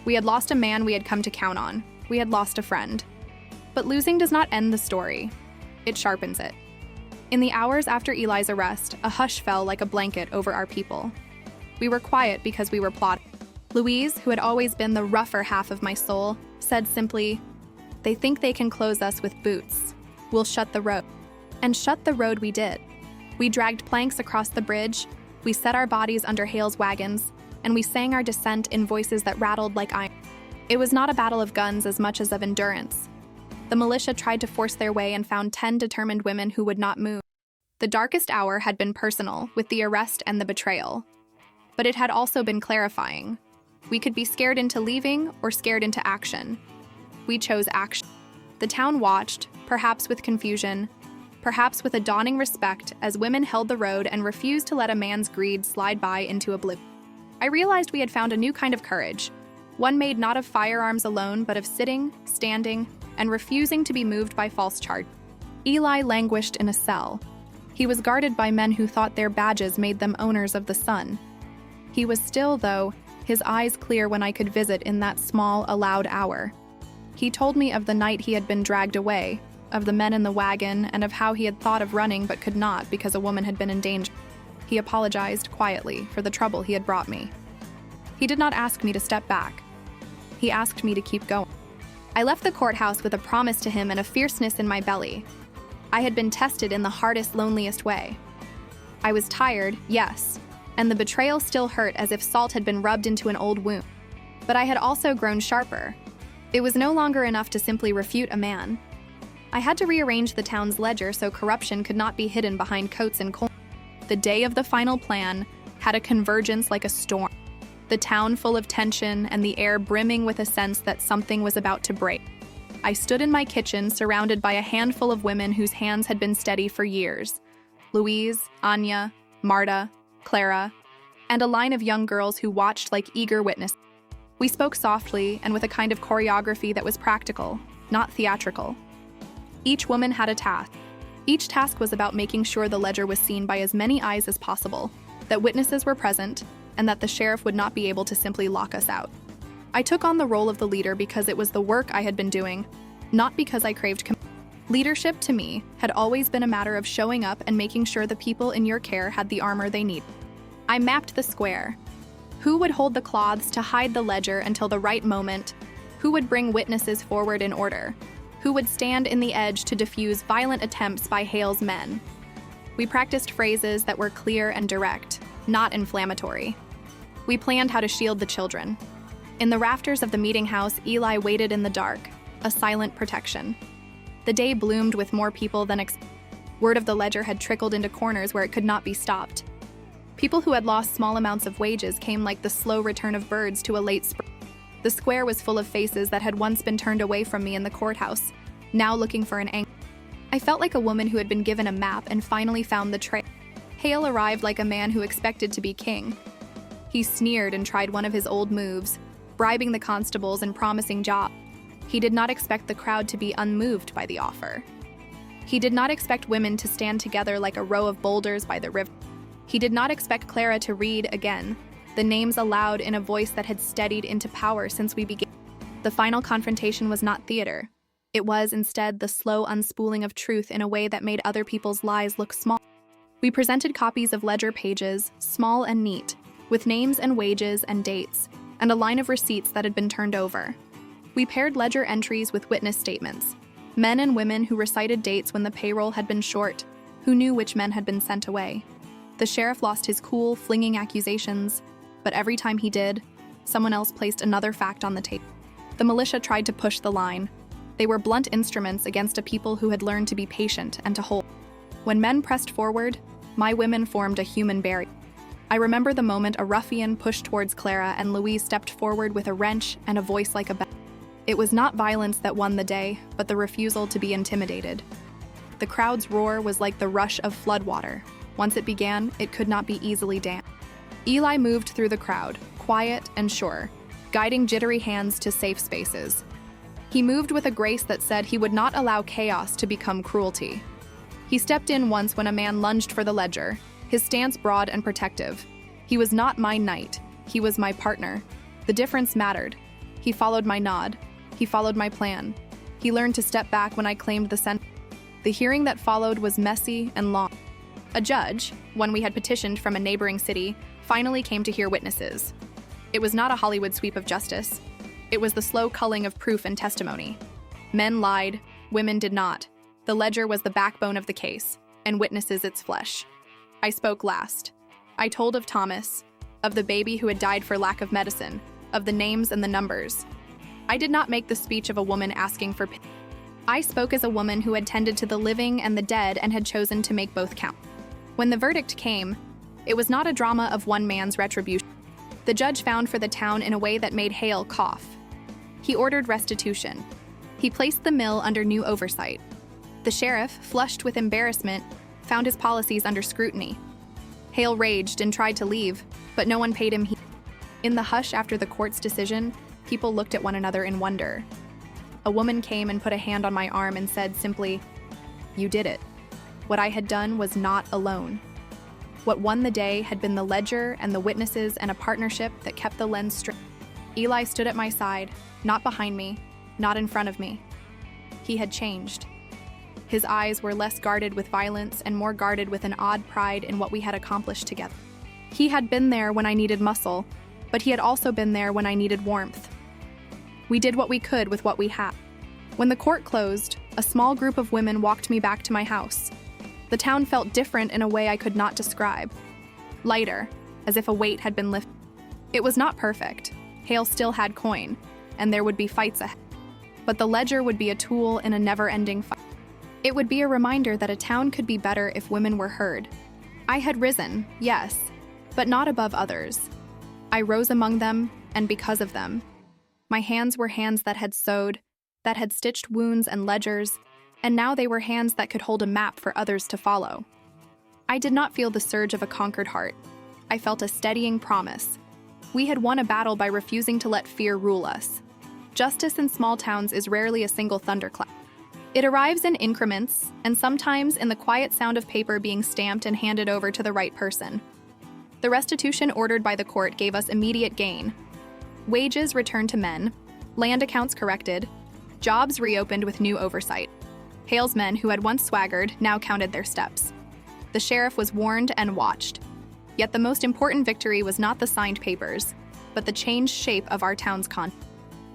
We had lost a man we had come to count on. We had lost a friend. But losing does not end the story. It sharpens it. In the hours after Eli's arrest, a hush fell like a blanket over our people. We were quiet because we were plotting. Louise, who had always been the rougher half of my soul, said simply, "They think they can close us with boots. We'll shut the road." And shut the road we did. We dragged planks across the bridge, we set our bodies under Hale's wagons, and we sang our dissent in voices that rattled like iron. It was not a battle of guns as much as of endurance. The militia tried to force their way and found 10 determined women who would not move. The darkest hour had been personal, with the arrest and the betrayal. But it had also been clarifying. We could be scared into leaving or scared into action. We chose action. The town watched, perhaps with confusion, perhaps with a dawning respect, as women held the road and refused to let a man's greed slide by into oblivion. I realized we had found a new kind of courage, one made not of firearms alone, but of sitting, standing, and refusing to be moved by false charge. Eli languished in a cell. He was guarded by men who thought their badges made them owners of the sun. He was still, though, his eyes clear when I could visit in that small, allowed hour. He told me of the night he had been dragged away, of the men in the wagon, and of how he had thought of running but could not because a woman had been in danger. He apologized quietly for the trouble he had brought me. He did not ask me to step back. He asked me to keep going. I left the courthouse with a promise to him and a fierceness in my belly. I had been tested in the hardest, loneliest way. I was tired, yes, and the betrayal still hurt as if salt had been rubbed into an old wound. But I had also grown sharper. It was no longer enough to simply refute a man. I had to rearrange the town's ledger so corruption could not be hidden behind coats and coins. The day of the final plan had a convergence like a storm. The town full of tension and the air brimming with a sense that something was about to break. I stood in my kitchen surrounded by a handful of women whose hands had been steady for years. Louise, Anya, Marta, Clara, and a line of young girls who watched like eager witnesses. We spoke softly and with a kind of choreography that was practical, not theatrical. Each woman had a task. Each task was about making sure the ledger was seen by as many eyes as possible, that witnesses were present, and that the sheriff would not be able to simply lock us out. I took on the role of the leader because it was the work I had been doing, not because I craved leadership to me had always been a matter of showing up and making sure the people in your care had the armor they need. I mapped the square. Who would hold the cloths to hide the ledger until the right moment? Who would bring witnesses forward in order? Who would stand in the edge to defuse violent attempts by Hale's men? We practiced phrases that were clear and direct, not inflammatory. We planned how to shield the children. In the rafters of the meeting house, Eli waited in the dark, a silent protection. The day bloomed with more people than word of the ledger had trickled into corners where it could not be stopped. People who had lost small amounts of wages came like the slow return of birds to a late spring. The square was full of faces that had once been turned away from me in the courthouse, now looking for an anchor. I felt like a woman who had been given a map and finally found the trail. Hale arrived like a man who expected to be king. He sneered and tried one of his old moves, bribing the constables and promising jobs. He did not expect the crowd to be unmoved by the offer. He did not expect women to stand together like a row of boulders by the river. He did not expect Clara to read, again, the names aloud in a voice that had steadied into power since we began. The final confrontation was not theater. It was, instead, the slow unspooling of truth in a way that made other people's lies look small. We presented copies of ledger pages, small and neat, with names and wages and dates, and a line of receipts that had been turned over. We paired ledger entries with witness statements, men and women who recited dates when the payroll had been short, who knew which men had been sent away. The sheriff lost his cool, flinging accusations, but every time he did, someone else placed another fact on the table. The militia tried to push the line. They were blunt instruments against a people who had learned to be patient and to hold. When men pressed forward, my women formed a human barrier. I remember the moment a ruffian pushed towards Clara and Louise stepped forward with a wrench and a voice like a bell. It was not violence that won the day, but the refusal to be intimidated. The crowd's roar was like the rush of floodwater. Once it began, it could not be easily dammed. Eli moved through the crowd, quiet and sure, guiding jittery hands to safe spaces. He moved with a grace that said he would not allow chaos to become cruelty. He stepped in once when a man lunged for the ledger, his stance broad and protective. He was not my knight, he was my partner. The difference mattered. He followed my nod. He followed my plan. He learned to step back when I claimed the sentence. The hearing that followed was messy and long. A judge, one we had petitioned from a neighboring city, finally came to hear witnesses. It was not a Hollywood sweep of justice. It was the slow culling of proof and testimony. Men lied, women did not. The ledger was the backbone of the case, and witnesses its flesh. I spoke last. I told of Thomas, of the baby who had died for lack of medicine, of the names and the numbers. I did not make the speech of a woman asking for pity. I spoke as a woman who had tended to the living and the dead and had chosen to make both count. When the verdict came, it was not a drama of one man's retribution. The judge found for the town in a way that made Hale cough. He ordered restitution. He placed the mill under new oversight. The sheriff, flushed with embarrassment, found his policies under scrutiny. Hale raged and tried to leave, but no one paid him heed. In the hush after the court's decision, people looked at one another in wonder. A woman came and put a hand on my arm and said simply, "You did it." What I had done was not alone. What won the day had been the ledger and the witnesses and a partnership that kept the lens straight. Eli stood at my side, not behind me, not in front of me. He had changed. His eyes were less guarded with violence and more guarded with an odd pride in what we had accomplished together. He had been there when I needed muscle, but he had also been there when I needed warmth. We did what we could with what we had. When the court closed, a small group of women walked me back to my house. The town felt different in a way I could not describe. Lighter, as if a weight had been lifted. It was not perfect. Hale still had coin, and there would be fights ahead. But the ledger would be a tool in a never-ending fight. It would be a reminder that a town could be better if women were heard. I had risen, yes, but not above others. I rose among them, and because of them. My hands were hands that had sewed, that had stitched wounds and ledgers, and now they were hands that could hold a map for others to follow. I did not feel the surge of a conquered heart. I felt a steadying promise. We had won a battle by refusing to let fear rule us. Justice in small towns is rarely a single thunderclap. It arrives in increments, and sometimes in the quiet sound of paper being stamped and handed over to the right person. The restitution ordered by the court gave us immediate gain. Wages returned to men, land accounts corrected, jobs reopened with new oversight. Hale's men, who had once swaggered, now counted their steps. The sheriff was warned and watched. Yet the most important victory was not the signed papers, but the changed shape of our town's conscience.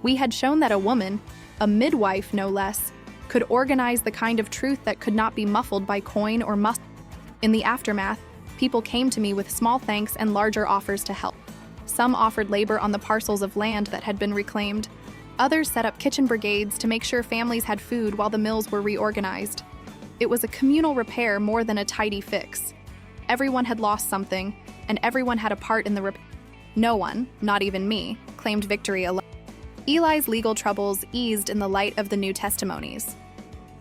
We had shown that a woman, a midwife no less, could organize the kind of truth that could not be muffled by coin or muscle. In the aftermath, people came to me with small thanks and larger offers to help. Some offered labor on the parcels of land that had been reclaimed. Others set up kitchen brigades to make sure families had food while the mills were reorganized. It was a communal repair more than a tidy fix. Everyone had lost something, and everyone had a part in the repair. No one, not even me, claimed victory alone. Eli's legal troubles eased in the light of the new testimonies.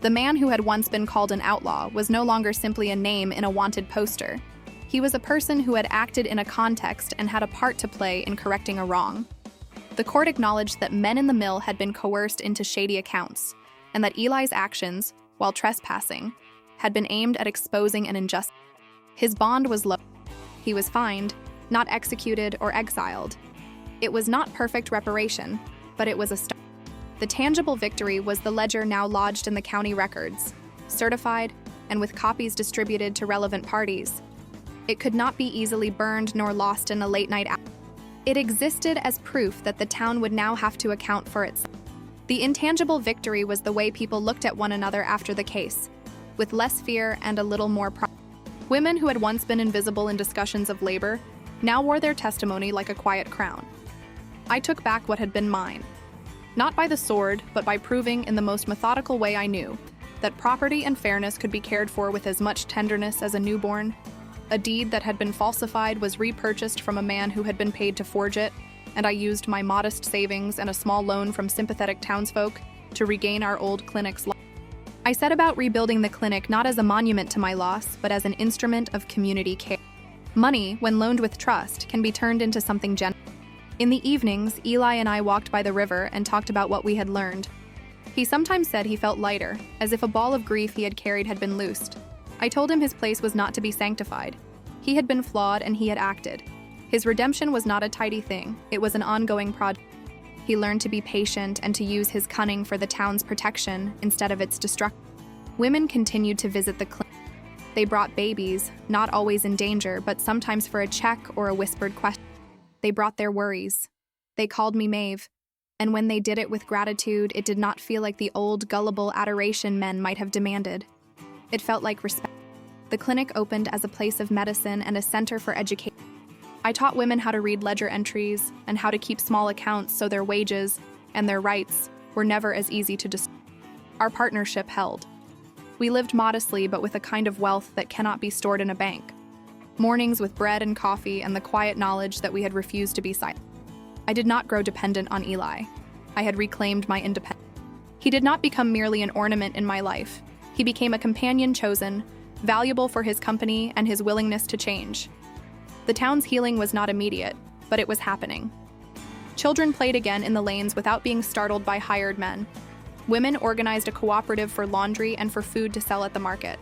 The man who had once been called an outlaw was no longer simply a name in a wanted poster. He was a person who had acted in a context and had a part to play in correcting a wrong. The court acknowledged that men in the mill had been coerced into shady accounts, and that Eli's actions, while trespassing, had been aimed at exposing an injustice. His bond was low. He was fined, not executed or exiled. It was not perfect reparation, but it was a start. The tangible victory was the ledger now lodged in the county records, certified, and with copies distributed to relevant parties. It could not be easily burned nor lost in a late-night hour. It existed as proof that the town would now have to account for itself. The intangible victory was the way people looked at one another after the case, with less fear and a little more pride. Women who had once been invisible in discussions of labor now wore their testimony like a quiet crown. I took back what had been mine, not by the sword, but by proving in the most methodical way I knew that property and fairness could be cared for with as much tenderness as a newborn. A deed that had been falsified was repurchased from a man who had been paid to forge it, and I used my modest savings and a small loan from sympathetic townsfolk to regain our old clinic's life. I set about rebuilding the clinic not as a monument to my loss, but as an instrument of community care. Money, when loaned with trust, can be turned into something generous. In the evenings, Eli and I walked by the river and talked about what we had learned. He sometimes said he felt lighter, as if a ball of grief he had carried had been loosed. I told him his place was not to be sanctified. He had been flawed and he had acted. His redemption was not a tidy thing, it was an ongoing project. He learned to be patient and to use his cunning for the town's protection instead of its destruction. Women continued to visit the clinic. They brought babies, not always in danger, but sometimes for a check or a whispered question. They brought their worries. They called me Maeve, and when they did it with gratitude, it did not feel like the old, gullible adoration men might have demanded. It felt like respect. The clinic opened as a place of medicine and a center for education. I taught women how to read ledger entries and how to keep small accounts so their wages and their rights were never as easy to dispute. Our partnership held. We lived modestly, but with a kind of wealth that cannot be stored in a bank. Mornings with bread and coffee and the quiet knowledge that we had refused to be silent. I did not grow dependent on Eli. I had reclaimed my independence. He did not become merely an ornament in my life. He became a companion chosen, valuable for his company and his willingness to change. The town's healing was not immediate, but it was happening. Children played again in the lanes without being startled by hired men. Women organized a cooperative for laundry and for food to sell at the market.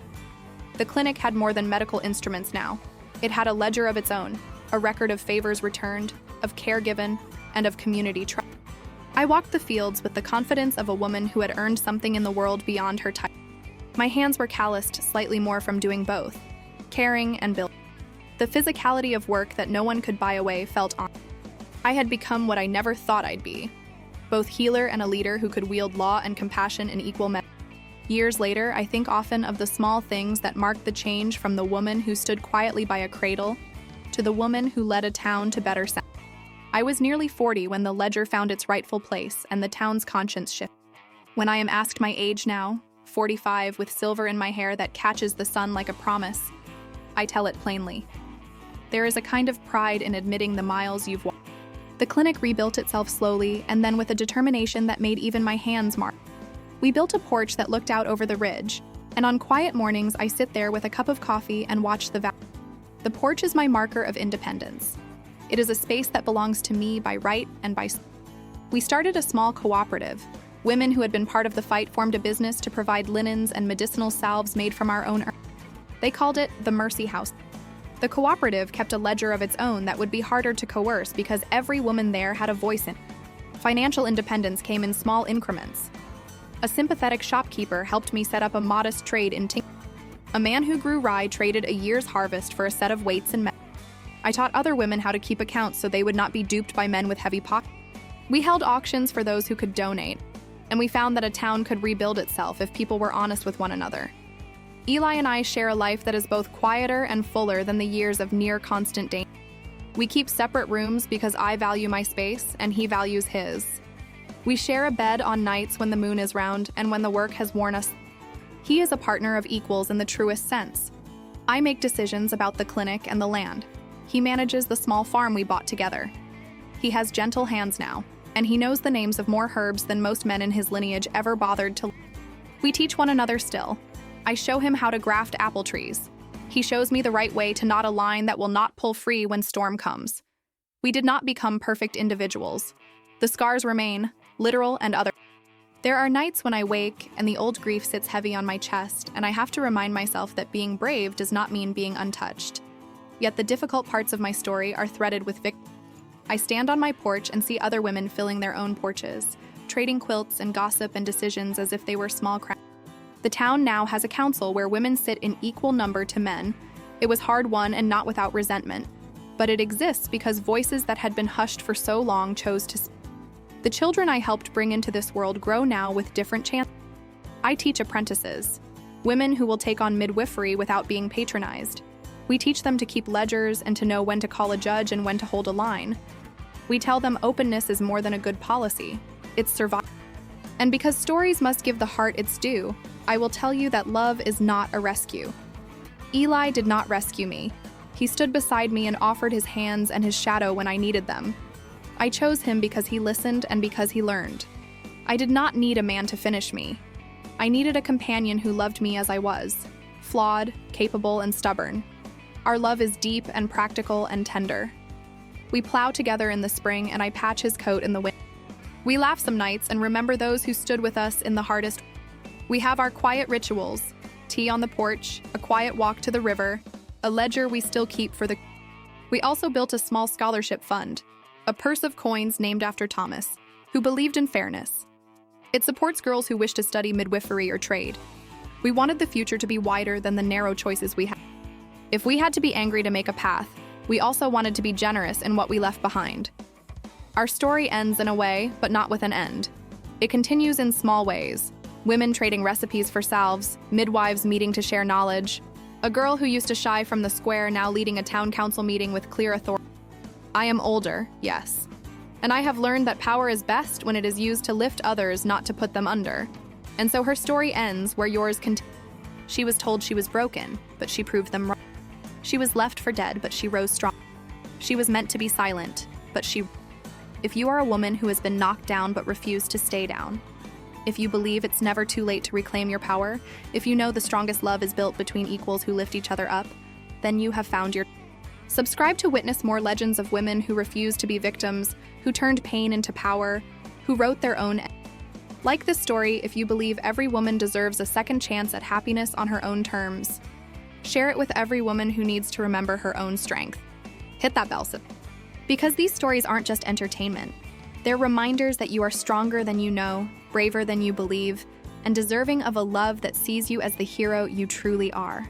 The clinic had more than medical instruments now. It had a ledger of its own, a record of favors returned, of care given, and of community trust. I walked the fields with the confidence of a woman who had earned something in the world beyond her title. My hands were calloused slightly more from doing both, caring and building. The physicality of work that no one could buy away felt on. I had become what I never thought I'd be, both healer and a leader who could wield law and compassion in equal measure. Years later, I think often of the small things that marked the change from the woman who stood quietly by a cradle to the woman who led a town to better sound. I was nearly 40 when the ledger found its rightful place and the town's conscience shifted. When I am asked my age now, 45 with silver in my hair that catches the sun like a promise, I tell it plainly. There is a kind of pride in admitting the miles you've walked. The clinic rebuilt itself slowly and then with a determination that made even my hands mark. We built a porch that looked out over the ridge, and on quiet mornings I sit there with a cup of coffee and watch the valley. The porch is my marker of independence. It is a space that belongs to me by right and by. We started a small cooperative. Women who had been part of the fight formed a business to provide linens and medicinal salves made from our own earth. They called it the Mercy House. The cooperative kept a ledger of its own that would be harder to coerce because every woman there had a voice in it. Financial independence came in small increments. A sympathetic shopkeeper helped me set up a modest trade in tinkering. A man who grew rye traded a year's harvest for a set of weights and measures. I taught other women how to keep accounts so they would not be duped by men with heavy pockets. We held auctions for those who could donate, and we found that a town could rebuild itself if people were honest with one another. Eli and I share a life that is both quieter and fuller than the years of near constant danger. We keep separate rooms because I value my space and he values his. We share a bed on nights when the moon is round and when the work has worn us. He is a partner of equals in the truest sense. I make decisions about the clinic and the land. He manages the small farm we bought together. He has gentle hands now, and he knows the names of more herbs than most men in his lineage ever bothered to. We teach one another still. I show him how to graft apple trees. He shows me the right way to knot a line that will not pull free when storm comes. We did not become perfect individuals. The scars remain, literal and other. There are nights when I wake and the old grief sits heavy on my chest, and I have to remind myself that being brave does not mean being untouched. Yet the difficult parts of my story are threaded with victory. I stand on my porch and see other women filling their own porches, trading quilts and gossip and decisions as if they were small crowds. The town now has a council where women sit in equal number to men. It was hard-won and not without resentment, but it exists because voices that had been hushed for so long chose to speak. The children I helped bring into this world grow now with different chances. I teach apprentices, women who will take on midwifery without being patronized. We teach them to keep ledgers and to know when to call a judge and when to hold a line. We tell them openness is more than a good policy, it's survival. And because stories must give the heart its due, I will tell you that love is not a rescue. Eli did not rescue me. He stood beside me and offered his hands and his shadow when I needed them. I chose him because he listened and because he learned. I did not need a man to finish me. I needed a companion who loved me as I was, flawed, capable, and stubborn. Our love is deep and practical and tender. We plow together in the spring and I patch his coat in the winter. We laugh some nights and remember those who stood with us in the hardest. We have our quiet rituals, tea on the porch, a quiet walk to the river, a ledger we still keep for the... We also built a small scholarship fund, a purse of coins named after Thomas, who believed in fairness. It supports girls who wish to study midwifery or trade. We wanted the future to be wider than the narrow choices we had. If we had to be angry to make a path, we also wanted to be generous in what we left behind. Our story ends in a way, but not with an end. It continues in small ways. Women trading recipes for salves, midwives meeting to share knowledge, a girl who used to shy from the square now leading a town council meeting with clear authority. I am older, yes. And I have learned that power is best when it is used to lift others, not to put them under. And so her story ends where yours continues. She was told she was broken, but she proved them wrong. She was left for dead, but she rose strong. She was meant to be silent, but she... If you are a woman who has been knocked down but refused to stay down, if you believe it's never too late to reclaim your power, if you know the strongest love is built between equals who lift each other up, then you have found your... Subscribe to witness more legends of women who refused to be victims, who turned pain into power, who wrote their own... Like this story if you believe every woman deserves a second chance at happiness on her own terms. Share it with every woman who needs to remember her own strength. Hit that bell. Because these stories aren't just entertainment. They're reminders that you are stronger than you know, braver than you believe, and deserving of a love that sees you as the hero you truly are.